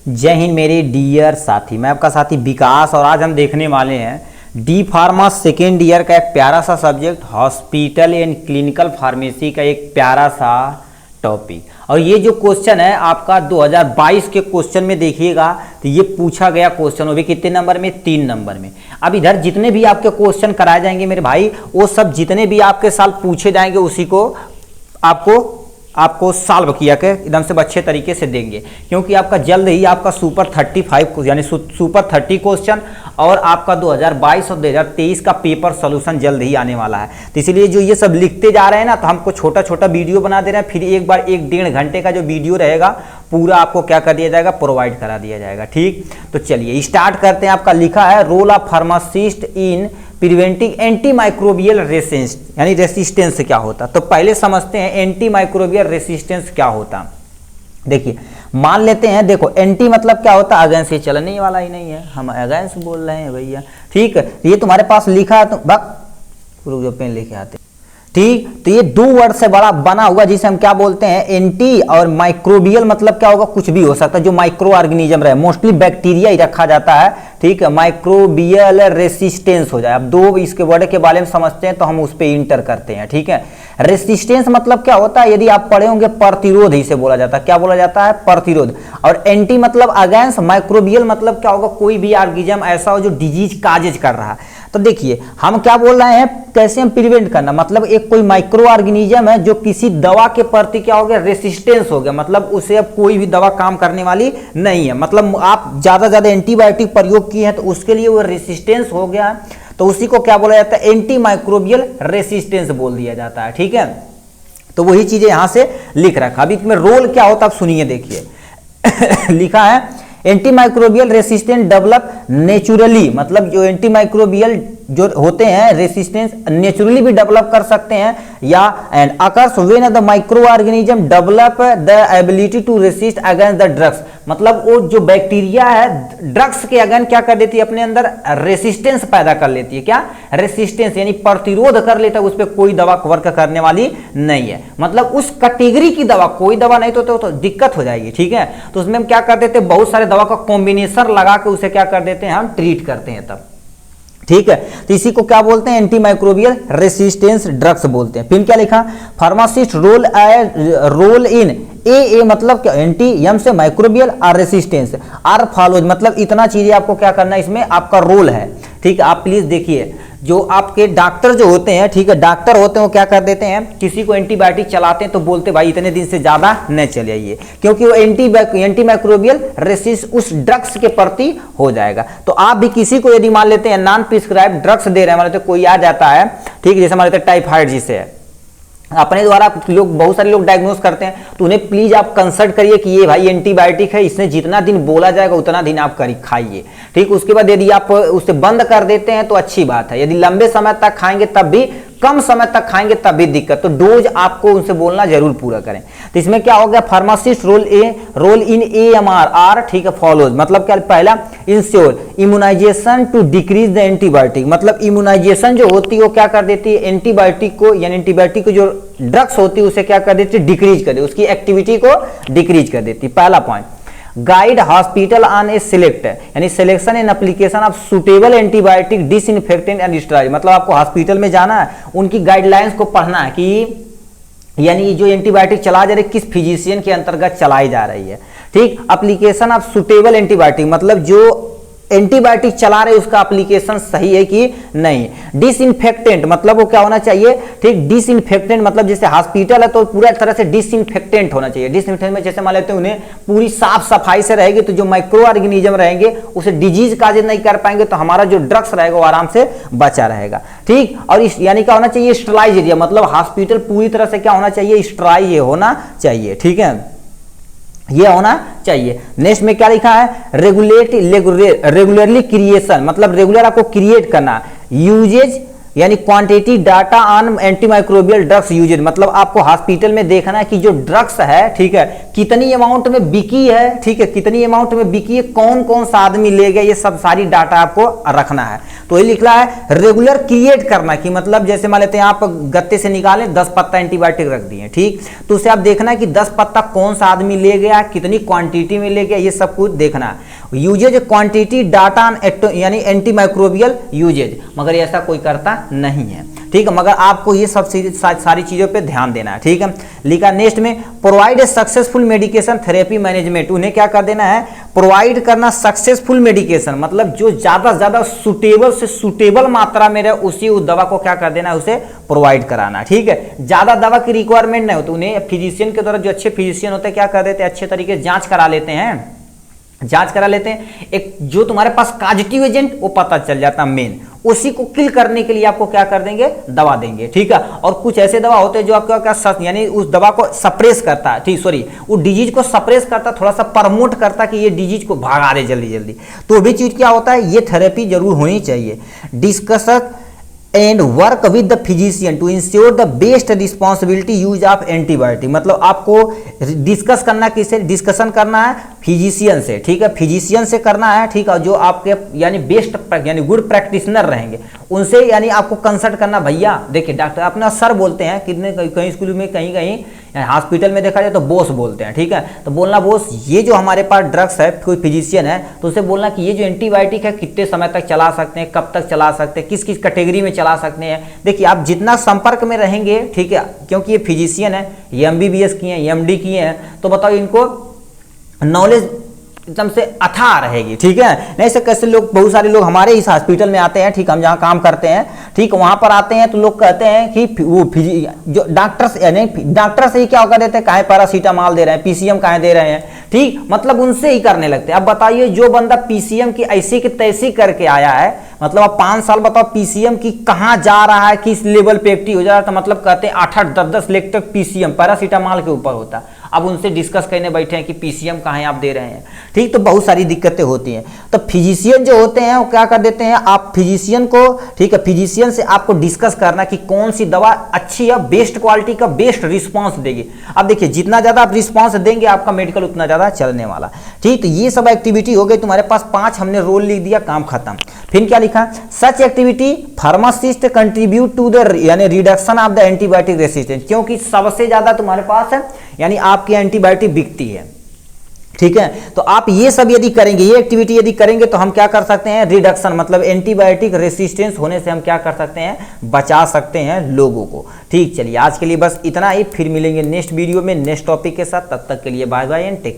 जय हिंद मेरे डियर साथी, मैं आपका साथी विकास और आज हम देखने वाले हैं डी फार्मा सेकेंड ईयर का एक प्यारा सा subject hospital and clinical pharmacy का एक प्यारा सा टॉपिक। और ये जो क्वेश्चन है आपका 2022 के क्वेश्चन में देखिएगा तो ये पूछा गया क्वेश्चन, वो भी कितने नंबर में, 3 नंबर में। अब इधर जितने भी आपके क्वेश्चन कराए जाएंगे मेरे भाई, वो सब जितने भी आपके साल पूछे जाएंगे उसी को आपको सॉल्व किया के एकदम से अच्छे तरीके से देंगे, क्योंकि आपका जल्द ही आपका सुपर 35 यानी सुपर 30 क्वेश्चन और आपका 2022 और 2023 का पेपर सॉल्यूशन जल्द ही आने वाला है। तो इसलिए जो ये सब लिखते जा रहे हैं ना, तो हमको छोटा छोटा वीडियो बना दे रहे हैं, फिर एक बार 1-1.5 घंटे का जो वीडियो रहेगा पूरा आपको क्या कर दिया जाएगा, प्रोवाइड करा दिया जाएगा। ठीक, तो चलिए स्टार्ट करते हैं। आपका लिखा है role of pharmacist in preventing anti microbial resistance, यानी रेसिस्टेंस क्या होता। तो पहले समझते हैं एंटी माइक्रोबियल रेसिस्टेंस क्या होता। देखिए मान लेते हैं, देखो एंटी मतलब क्या होता है, अगेंस्ट। ये चलने वाला ही नहीं है, हम अगेंस्ट बोल रहे हैं भैया। ठीक है, ये तुम्हारे पास लिखा है तो रुक जाओ, पेन लेके आते। ठीक, तो ये 2 वर्ड से बड़ा बना हुआ जिसे हम क्या बोलते हैं, एंटी। और माइक्रोबियल मतलब क्या होगा, कुछ भी हो सकता है जो माइक्रो ऑर्गेनिज्म रहे, मोस्टली बैक्टीरिया ही रखा जाता है। ठीक है, माइक्रोबियल रेसिस्टेंस हो जाए। अब 2 इसके वर्ड के बारे में समझते हैं तो हम उस पर इंटर करते हैं। ठीक है, रेसिस्टेंस मतलब क्या होता है, यदि आप पढ़े होंगे प्रतिरोध ही से बोला जाता है। क्या बोला जाता है, प्रतिरोध। और एंटी मतलब अगेंस्ट। माइक्रोबियल मतलब क्या होगा, कोई भी ऑर्गेनिज्म ऐसा हो जो डिजीज काजेज कर रहा है। तो देखिए हम क्या बोल रहे हैं, कैसे हम प्रिवेंट करना, मतलब एक कोई माइक्रो ऑर्गेनिज्म है जो किसी दवा के प्रति क्या हो गया, रेसिस्टेंस हो गया, मतलब उसे अब कोई भी दवा काम करने वाली नहीं है। मतलब आप ज्यादा एंटीबायोटिक प्रयोग किए हैं तो उसके लिए वो रेसिस्टेंस हो गया, तो उसी को क्या बोला जाता है, एंटी माइक्रोबियल रेसिस्टेंस बोल दिया जाता है। ठीक है, तो वही चीजें यहां से लिख रखा। अभी इसमें रोल क्या होता है आप सुनिए, देखिए लिखा है anti microbial resistance develop naturally, मतलब जो एंटी माइक्रोबियल जो होते हैं रेसिस्टेंस नेचुरली भी डेवलप कर सकते हैं, या and occurs when the micro organism develop the ability to resist against the drugs. मतलब वो जो बैक्टीरिया है ड्रग्स के अगेंस्ट क्या कर देती है, अपने अंदर रेसिस्टेंस पैदा कर लेती है। क्या, रेसिस्टेंस यानी प्रतिरोध कर लेता है, उस पर कोई दवा वर्क करने वाली नहीं है। मतलब उस कैटेगरी की दवा, कोई दवा नहीं तो दिक्कत हो जाएगी। ठीक है, तो उसमें हम क्या कर देते हैं, बहुत सारे दवा का कॉम्बिनेशन लगा के उसे क्या कर देते हैं, हम ट्रीट करते हैं तब। ठीक है, तो इसी को क्या बोलते हैं, एंटी माइक्रोबियल रेसिस्टेंस ड्रग्स बोलते हैं। फिर क्या लिखा, फार्मासिस्ट रोल इन ए मतलब क्या, एंटी, एम से माइक्रोबियल और रेसिस्टेंस, आर फॉलोज, मतलब इतना चीजें आपको क्या करना है, इसमें आपका रोल है। ठीक है, आप प्लीज देखिए, जो आपके डॉक्टर जो होते हैं, ठीक है, डॉक्टर होते हैं वो क्या कर देते हैं, किसी को एंटीबायोटिक चलाते हैं तो बोलते भाई इतने दिन से ज्यादा न चलाइए, क्योंकि वो एंटी माइक्रोबियल रेसिस्ट उस ड्रग्स के प्रति हो जाएगा। तो आप भी किसी को यदि मान लेते हैं नॉन प्रिस्क्राइब ड्रग्स दे रहे हैं, मान लेते कोई आ जाता है, ठीक, जैसे मान लेते टाइफाइड जिसे है, अपने द्वारा लोग, बहुत सारे लोग डायग्नोस करते हैं, तो उन्हें प्लीज आप कंसल्ट करिए कि ये भाई एंटीबायोटिक है, इसने जितना दिन बोला जाएगा उतना दिन आप खाइए। ठीक, उसके बाद यदि आप उसे बंद कर देते हैं तो अच्छी बात है, यदि लंबे समय तक खाएंगे तब भी, कम समय तक खाएंगे तब भी दिक्कत, तो डोज आपको उनसे बोलना जरूर पूरा करें। तो इसमें क्या हो गया, फार्मासिस्ट रोल इन AMR, ठीक है, फॉलोज, मतलब क्या, पहला ensure immunisation to decrease the antibiotic, मतलब इम्यूनाइजेशन जो होती है वो क्या कर देती है, एंटीबायोटिक को, यानी एंटीबायोटिक को जो ड्रग्स होती है उसे क्या कर देती है, डिक्रीज कर देती है, उसकी एक्टिविटी को डिक्रीज कर देती है। पहला point, guide hospital on a select, यानी selection and application of suitable antibiotic disinfectant and steroid, मतलब आपको हॉस्पिटल में जाना है, उनकी गाइडलाइंस को पढ़ना है कि यानी जो एंटीबायोटिक चला जा रही है किस फिजिशियन के अंतर्गत चलाई जा रही है। ठीक, एप्लीकेशन ऑफ सुटेबल एंटीबायोटिक, मतलब जो एंटीबायोटिक चला रहे उसका एप्लीकेशन सही है कि नहीं। डिसइंफेक्टेंट मतलब वो क्या होना चाहिए, ठीक, डिसइंफेक्टेंट मतलब जैसे हॉस्पिटल है तो पूरा तरह से डिसइंफेक्टेंट होना चाहिए। डिसइंफेक्टेंट में जैसे मान लेते हैं उन्हें पूरी साफ सफाई से रहेगी तो जो माइक्रो ऑर्गेनिज्म रहेंगे उसे डिजीज काज नहीं कर पाएंगे, तो हमारा जो ड्रग्स रहेगा वो आराम से बचा रहेगा। ठीक, और इस यानी क्या होना चाहिए, स्टराइज एरिया, मतलब हॉस्पिटल पूरी तरह से क्या होना चाहिए, स्टराइज होना चाहिए। ठीक है, ये होना चाहिए। नेक्स्ट में क्या लिखा है, रेगुलरली क्रिएशन, मतलब रेगुलर आपको क्रिएट करना, यूजेज यानी quantity data on antimicrobial drugs UZ, मतलब आपको हॉस्पिटल में देखना है कि जो ड्रग्स है, ठीक है, कितनी अमाउंट में बिकी है, ठीक है, कितनी अमाउंट में बिकी है, कौन कौन सा आदमी ले गया, ये सब सारी डाटा आपको रखना है। तो ये लिखना है रेगुलर क्रिएट करना, कि मतलब जैसे मान लेते हैं आप गत्ते से निकालें 10 पत्ता एंटीबायोटिक रख दिए, ठीक, तो उसे आप देखना है कि 10 पत्ता कौन सा आदमी ले गया, कितनी क्वांटिटी में ले गया, ये सब कुछ देखना है। यूजेज क्वांटिटी डाटा यानी एंटीमाइक्रोबियल यूजेज, मगर ऐसा कोई करता नहीं है, ठीक है, मगर आपको ये सब सारी चीजों पे ध्यान देना है, ठीक है। लिखा नेक्स्ट में provide a successful medication therapy management, उन्हें क्या कर देना है, प्रोवाइड करना सक्सेसफुल मेडिकेशन, मतलब जो ज्यादा से ज्यादा सुटेबल से सुटेबल मात्रा में रहे उसी उस दवा को क्या कर देना है, उसे प्रोवाइड कराना, ठीक है। ज्यादा दवा की रिक्वायरमेंट नहीं होती, उन्हें फिजिशियन के द्वारा, जो अच्छे फिजिशियन होते हैं क्या कर देते हैं, अच्छे तरीके से जांच करा लेते हैं, एक जो तुम्हारे पास पॉजिटिव एजेंट वो पता चल जाता मेन, उसी को किल करने के लिए आपको क्या कर देंगे, दवा देंगे, ठीक है। और कुछ ऐसे दवा होते हैं जो आपका क्या यानी उस दवा को सप्रेस करता है, ठीक, सॉरी, वो डिजीज को सप्रेस करता, थोड़ा सा प्रमोट करता कि ये डिजीज को भगा दे जल्दी जल्दी, तो भी चीज क्या होता है, ये थेरेपी जरूर होनी चाहिए। Discuss and work with the physician to ensure the best responsibility use of antibiotic, मतलब आपको डिस्कस करना, किससे डिस्कशन करना है, फिजिशियन से, ठीक है, फिजिशियन से करना है, ठीक है, जो आपके यानी बेस्ट यानी गुड प्रैक्टिशनर रहेंगे उनसे, यानी आपको कंसल्ट करना, भैया देखिए डॉक्टर अपना सर बोलते हैं, कितने कहीं स्कूल में कहीं कहीं हॉस्पिटल में देखा जाए तो बोस बोलते हैं, ठीक है, तो बोलना बोस ये जो हमारे पास ड्रग्स है, कोई फिजिशियन है तो उसे बोलना कि ये जो एंटीबायोटिक है कितने समय तक चला सकते हैं, कब तक चला सकते हैं, किस किस कैटेगरी में चला सकते हैं। देखिए आप जितना संपर्क में रहेंगे, ठीक है, क्योंकि ये फिजिशियन है, ये MBBS किए हैं, MD किए हैं, तो बताओ इनको नॉलेज एकदम से अथाह रहेगी, ठीक है। नहीं से कैसे लोग, बहुत सारे लोग हमारे इस हॉस्पिटल में आते हैं, ठीक, हम जहाँ काम करते हैं, ठीक, वहां पर आते हैं तो लोग कहते हैं कि वो जो डॉक्टर यानी डॉक्टर से ही क्या होकर देते हैं, काहे पैरासीटामॉल दे रहे हैं, PCM काहे दे रहे हैं, ठीक, मतलब उनसे ही करने लगते हैं। अब बताइए जो बंदा PCM की ऐसी की तैसी करके आया है, मतलब अब 5 साल बताओ PCM की कहाँ जा रहा है, किस लेवल पे एक्टिव हो जा रहा है, तो मतलब कहते हैं 8-8, 10-10 लाख तक PCM पैरासीटामॉल के ऊपर होता है। अब उनसे डिस्कस करने बैठे हैं कि PCM कहाँ आप दे रहे हैं, ठीक, तो बहुत सारी दिक्कतें होती हैं। तो फिजिशियन जो होते हैं वो क्या कर देते हैं, आप फिजिशियन को, ठीक है, फिजिशियन से आपको डिस्कस करना कि कौन सी दवा अच्छी है, बेस्ट क्वालिटी का बेस्ट रिस्पांस देगी। अब देखिए जितना ज्यादा आप रिस्पांस देंगे आपका मेडिकल उतना ज्यादा चलने वाला, ठीक, तो ये सब एक्टिविटी हो गई तुम्हारे पास 5, हमने रोल लिख दिया, काम खत्म। फिर क्या लिखा, such activity pharmacist contribute to the यानी reduction of the antibiotic resistance, क्योंकि सबसे ज्यादा तुम्हारे पास है यानी आपकी एंटीबायोटिक बिकती है, ठीक है, तो आप ये सब यदि करेंगे, ये एक्टिविटी यदि करेंगे तो हम क्या कर सकते हैं, रिडक्शन, मतलब एंटीबायोटिक रेसिस्टेंस होने से हम क्या कर सकते हैं, बचा सकते हैं लोगों को, ठीक। चलिए आज के लिए बस इतना ही, फिर मिलेंगे नेक्स्ट वीडियो में नेक्स्ट टॉपिक के साथ, तब तक के लिए बाय बाय एंड टेक।